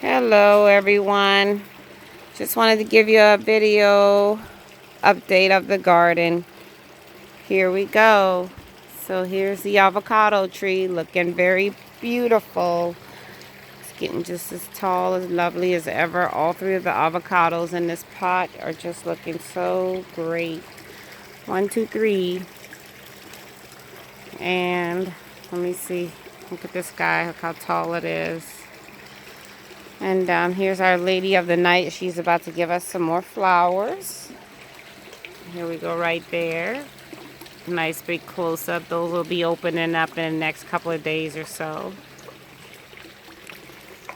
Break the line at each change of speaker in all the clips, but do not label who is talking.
Hello everyone. Just wanted to give you a video update of the garden. Here we go. So here's the avocado tree looking very beautiful. It's getting just as tall, as lovely as ever. All three of the avocados in this pot are just looking so great. 1, 2, 3. And let me see. Look at this guy. Look how tall it is. And here's Our Lady of the Night. She's about to give us some more flowers. Here we go right there. Nice big close-up. Those will be opening up in the next couple of days or so.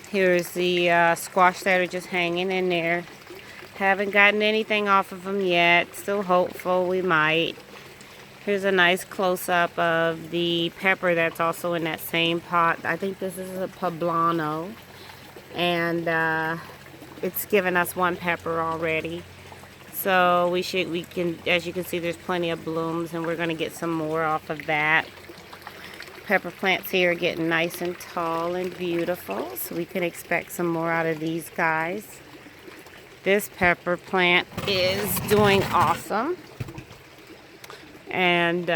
Here's the squash that are just hanging in there. Haven't gotten anything off of them yet. Still hopeful we might. Here's a nice close-up of the pepper that's also in that same pot. I think this is a poblano. And it's given us one pepper already, so we can, as you can see, there's plenty of blooms, and we're going to get some more off of that. Pepper plants here are getting nice and tall and beautiful, so we can expect some more out of these guys. This pepper plant is doing awesome, and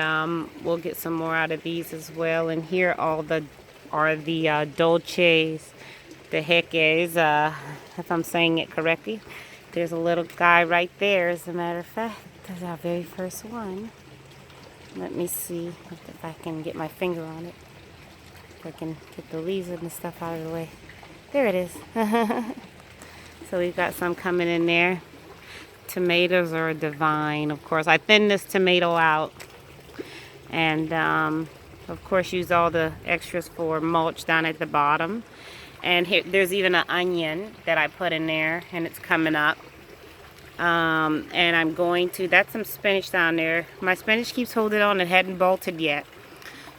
we'll get some more out of these as well. And here are the dolces. The heck is, if I'm saying it correctly. There's a little guy right there, as a matter of fact. That's our very first one. Let me see if I can get my finger on it. If I can get the leaves and the stuff out of the way. There it is. So we've got some coming in there. Tomatoes are divine, of course. I thinned this tomato out. And, of course, use all the extras for mulch down at the bottom. And here, there's even an onion that I put in there, and it's coming up. And I'm going to, that's some spinach down there. My spinach keeps holding on. It hadn't bolted yet.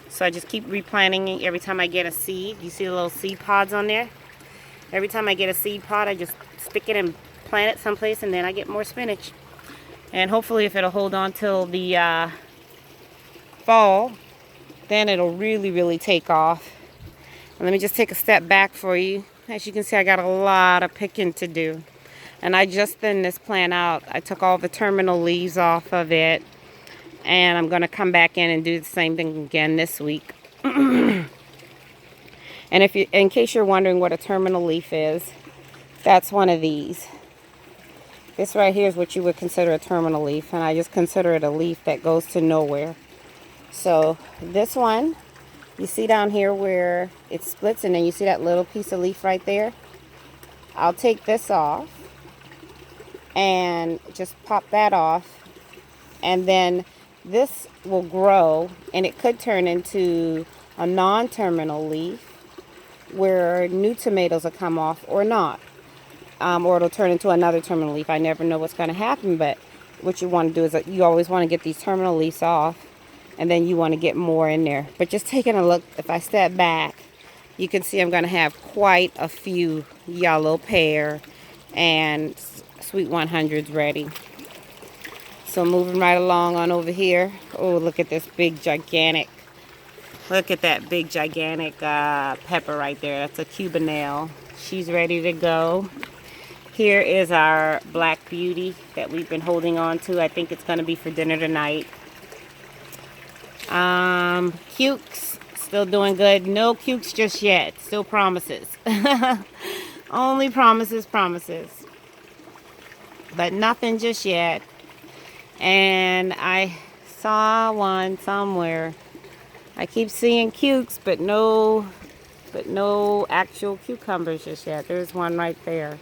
So I just keep replanting it every time I get a seed. You see the little seed pods on there? Every time I get a seed pod, I just stick it and plant it someplace, and then I get more spinach. And hopefully if it'll hold on till the fall, then it'll really take off. Let me just take a step back for you. As you can see, I got a lot of picking to do. And I just thinned this plant out. I took all the terminal leaves off of it. And I'm going to come back in and do the same thing again this week. And if you, in case you're wondering what a terminal leaf is, that's one of these. This right here is what you would consider a terminal leaf. And I just consider it a leaf that goes to nowhere. So this one, you see down here where it splits, and then you see that little piece of leaf right there? I'll take this off and just pop that off, and then this will grow, and it could turn into a non-terminal leaf where new tomatoes will come off or not, or it'll turn into another terminal leaf. I never know what's going to happen, but what you want to do is that you always want to get these terminal leaves off, and then you want to get more in there. But just taking a look, if I step back, you can see I'm going to have quite a few yellow pear and sweet 100s ready. So moving right along on over here. Oh, look at this big gigantic. Look at that big gigantic pepper right there. That's a Cubanelle. She's ready to go. Here is our Black Beauty that we've been holding on to. I think it's going to be for dinner tonight. Cukes, still doing good. No cukes just yet. Still promises. Only promises. But nothing just yet. And I saw one somewhere. I keep seeing cukes, but no actual cucumbers just yet. There's one right there.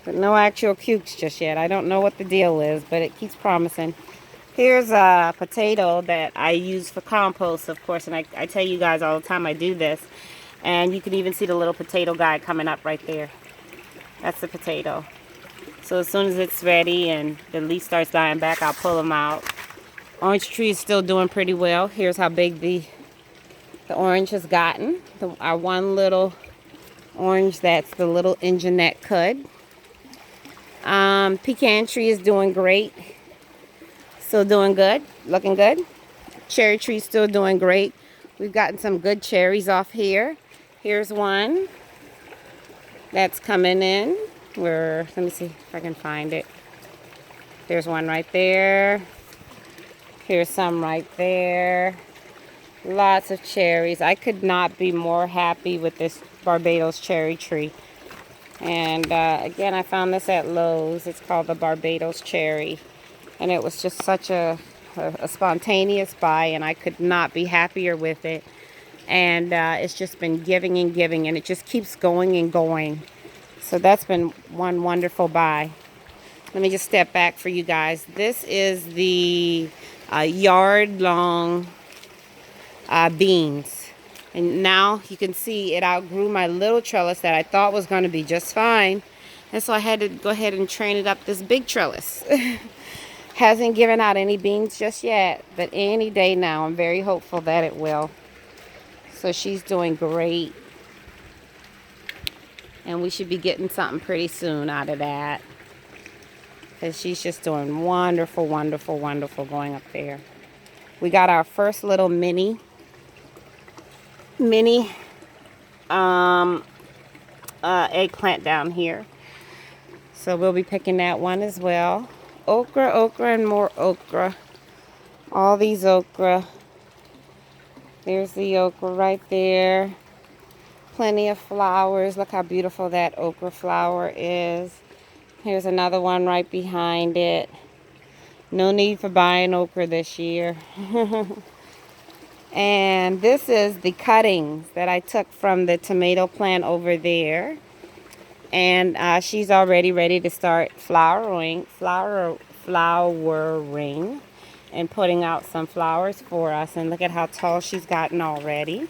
But no actual cukes just yet. I don't know what the deal is, but it keeps promising. Here's a potato that I use for compost, of course, and I tell you guys all the time I do this. And you can even see the little potato guy coming up right there. That's the potato. So as soon as it's ready and the leaf starts dying back, I'll pull them out. Orange tree is still doing pretty well. Here's how big the orange has gotten. Our one little orange, that's the little engine that could. Pecan tree is doing great. Still doing good, looking good. Cherry tree still doing great. We've gotten some good cherries off here. Here's one. that's coming in. Let me see if I can find it. There's one right there. Here's some right there. Lots of cherries. I could not be more happy with this Barbados cherry tree. And again, I found this at Lowe's. It's called the Barbados cherry. And it was just such a spontaneous buy, and I could not be happier with it. And it's just been giving and giving, and it just keeps going and going. So that's been one wonderful buy. Let me just step back for you guys. This is the yard-long beans. And now you can see it outgrew my little trellis that I thought was going to be just fine. And so I had to go ahead and train it up this big trellis. Hasn't given out any beans just yet, but any day now I'm very hopeful that it will. So she's doing great. And we should be getting something pretty soon out of that. Because she's just doing wonderful, wonderful, wonderful going up there. We got our first little mini eggplant down here. So we'll be picking that one as well. Okra, and more okra. All these okra. There's the okra right there. Plenty of flowers. Look how beautiful that okra flower is. Here's another one right behind it. No need for buying okra this year. And this is the cuttings that I took from the tomato plant over there. And she's already ready to start flowering and putting out some flowers for us. And look at how tall she's gotten already.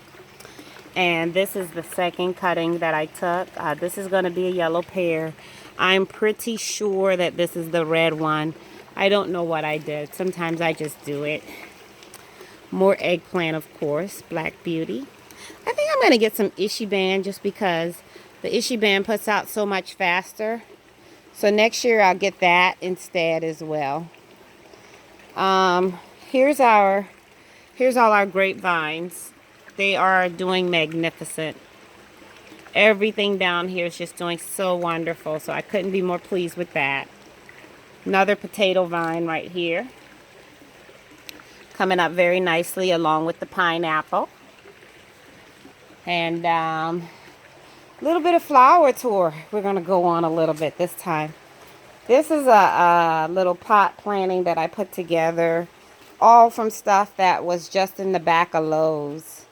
And this is the second cutting that I took. This is going to be a yellow pear. I'm pretty sure that this is the red one. I don't know what I did. Sometimes I just do it. More eggplant, of course. Black Beauty. I think I'm going to get some Ishiban just because the Ishiban puts out so much faster. So next year I'll get that instead as well. Here's all our grapevines. They are doing magnificent. Everything down here is just doing so wonderful. So I couldn't be more pleased with that. Another potato vine right here. Coming up very nicely along with the pineapple. And a little bit of flower tour. We're going to go on a little bit this time. This is a little pot planting that I put together. All from stuff that was just in the back of Lowe's.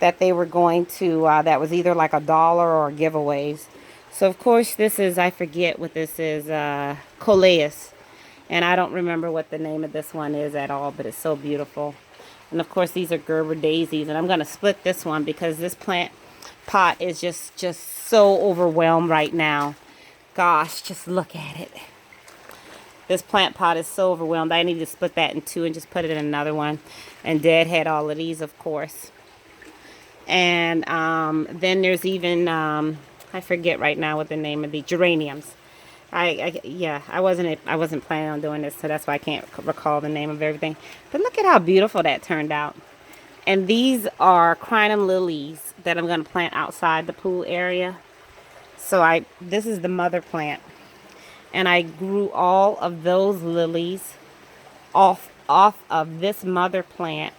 That they were going to, that was either like $1 or giveaways. So of course this is, I forget what this is, Coleus. And I don't remember what the name of this one is at all, but it's so beautiful. And of course these are Gerber daisies, and I'm going to split this one because this plant pot is just so overwhelmed right now. Gosh, just look at it. This plant pot is so overwhelmed. I need to split that in two and just put it in another one and deadhead all of these, of course. And then there's even I forget right now what the name of the geraniums. I wasn't planning on doing this, so that's why I can't recall the name of everything. But look at how beautiful that turned out. And these are crinum lilies that I'm going to plant outside the pool area. So this is the mother plant. And I grew all of those lilies off of this mother plant.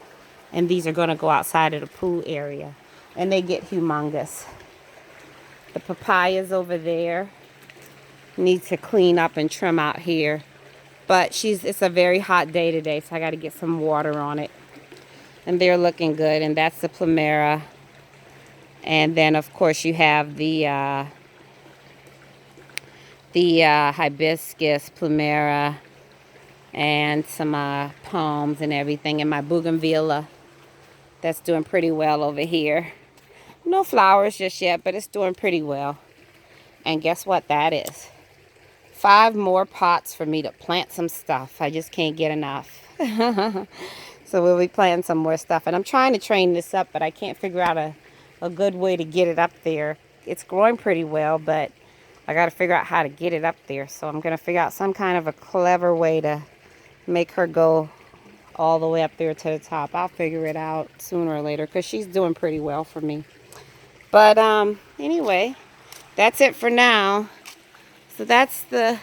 And these are going to go outside of the pool area. And they get humongous. The papayas over there. Need to clean up and trim out here. But it's a very hot day today, so I got to get some water on it. And they're looking good. And that's the plumera. And then, of course, you have the hibiscus, plumera, and some palms and everything. And my bougainvillea. That's doing pretty well over here. No flowers just yet, but it's doing pretty well. And guess what that is? 5 more pots for me to plant some stuff. I just can't get enough. So we'll be planting some more stuff. And I'm trying to train this up, but I can't figure out a good way to get it up there. It's growing pretty well, but I got to figure out how to get it up there. So I'm going to figure out some kind of a clever way to make her go all the way up there to the top. I'll figure it out sooner or later because she's doing pretty well for me. But anyway, that's it for now. So that's the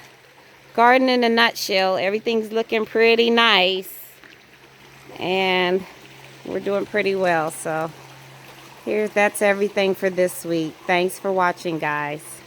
garden in a nutshell. Everything's looking pretty nice. And we're doing pretty well. So that's everything for this week. Thanks for watching, guys.